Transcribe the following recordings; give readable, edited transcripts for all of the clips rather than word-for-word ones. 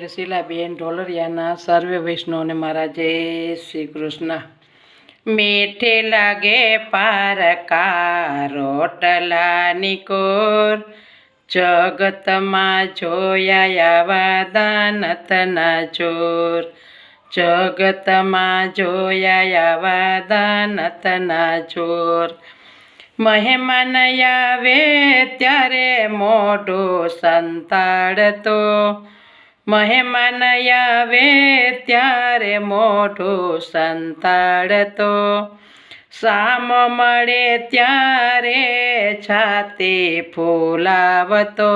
રસીલાબેન ઢોલરિયાના સર્વે વૈષ્ણવને મારા જય શ્રી કૃષ્ણ। મીઠે લાગે પારકા રોટલાની કોર, જગતમાં જોયા આવા દાનતના ચોર, જગતમાં જોયા આવા દાનતના ચોર। મહેમાન આવે ત્યારે મોઢું સંતાડતો, મહેમાન આવે ત્યારે મોઢું સંતાડતો, સામ મળે ત્યારે છાતી ફૂલાવતો,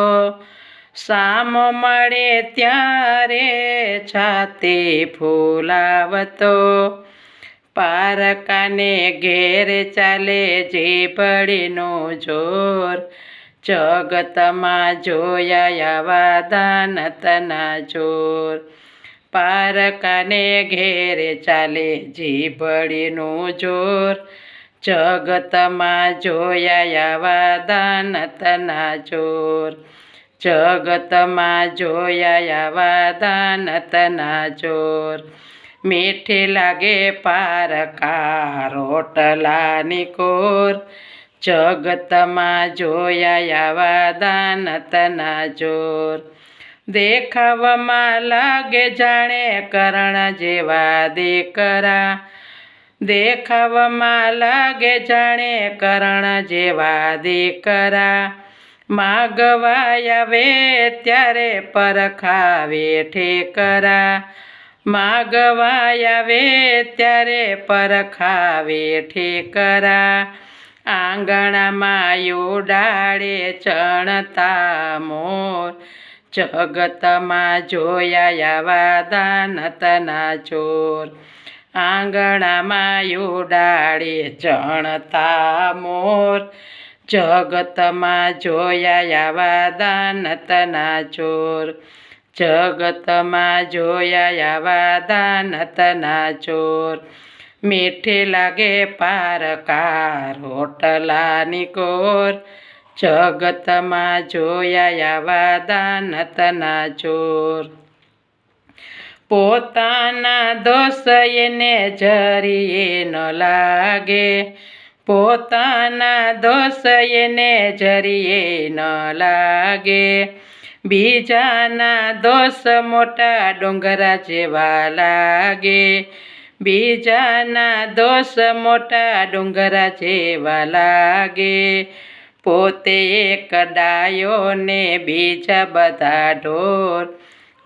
સામ મળે ત્યારે છાતી ફૂલાવતો। પારકાને ઘેર ચાલે જીભડીનું જોર, જગતમાં જોયા આવા દાનતના ચોર, પારકાને ઘેર ચાલે જીભડીનું જોર, જગતમાં જોયા આવા દાનતના ચોર, જગતમાં જોયા આવા દાનતના ચોર। મીઠી લાગે પારકા રોટલાની કોર, જગતમાં જોયા આવા દાનતના ચોર। દેખાવમાં લાગે જાણે કરણ જેવા દીકરા, દેખાવમાં લાગે જાણે કરણ જેવા દીકરા, માગવા આવે ત્યારે પરખાવે ઠેકરા, માગવા આવે ત્યારે પરખાવે ઠેકરા। આંગણામાં ઉડાડે ચણતા મોર, જગતમાં જોયા આવા દાનતના ચોર, આંગણામાં ઉડાડે ચણતા મોર, જગતમાં જોયા આવા દાનતના ચોર, જગતમાં જોયા આવા દાનતના ચોર। મીઠી લાગે પારકા રોટલાની કોર, જગતમાં જોયા આવા દાનતના ચોર। પોતાના દોષ એને જરીએ ન લાગે, પોતાના દોષ એને જરીએ ન લાગે, બીજાના દોષ મોટા ડુંગરા જેવા લાગે, બીજાના દોષ મોટા ડુંગરા જેવા લાગે। પોતે એક ડાયો ને બીજા બધા ઢોર,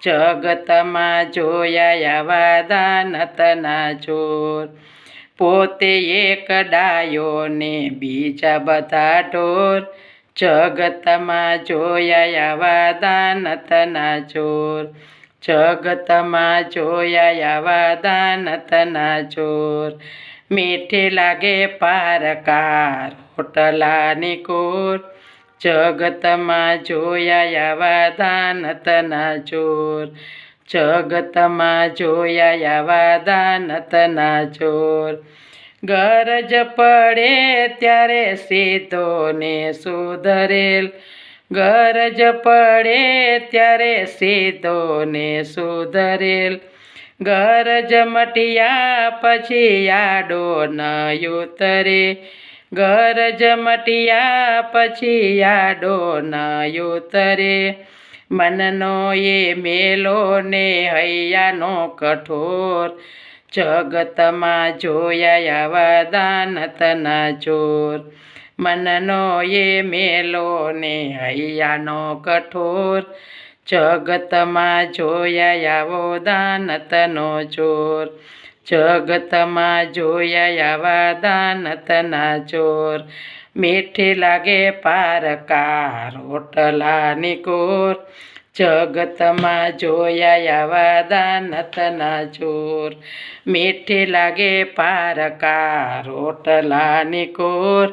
જગતમાં જોયા આવા દાનતના ચોર, પોતે એક ડાયો ને બીજા બધા ઢોર, જગતમાં જોયા આવા દાનતના ચોર, જગતમાં જોયા આવા દાનતના ચોર। મીઠી લાગે પારકા રોટલાની કોર, જગતમાં જોયા આવા દાનતના ચોર, જગતમાં જોયા આવા દાનતના ચોર। ગરજ પડે ત્યારે સીધો ને સુધરેલ, ગરજ પડે ત્યારે સીધો ને સુધરેલ, ગરજ મટ્યા પછી આડો ન ઉતરે, ગરજ મટ્યા પછી આડો ન ઉતરે। મનનો એ મેલો ને હૈયાનો કઠોર, જગતમાં જોયા આવા દાનતના ચોર, મનનો એ મેલો ને હૈયાનો કઠોર, જગતમાં જોયા આવો દાનતનો ચોર, જગતમાં જોયા આવા દાનતના ચોર। મીઠી લાગે પારકા રોટલાની કોર, જગતમાં જોયા આવા દાનતના ચોર, મીઠી લાગે પારકા રોટલાની કોર,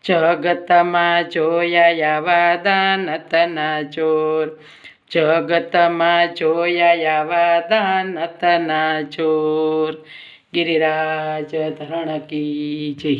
જગતમાં જોયા આવા દાનતના ચોર, જગતમાં જોયા આવા દાનતના ચોર। ગિરિરાજ ધરણ કી જય।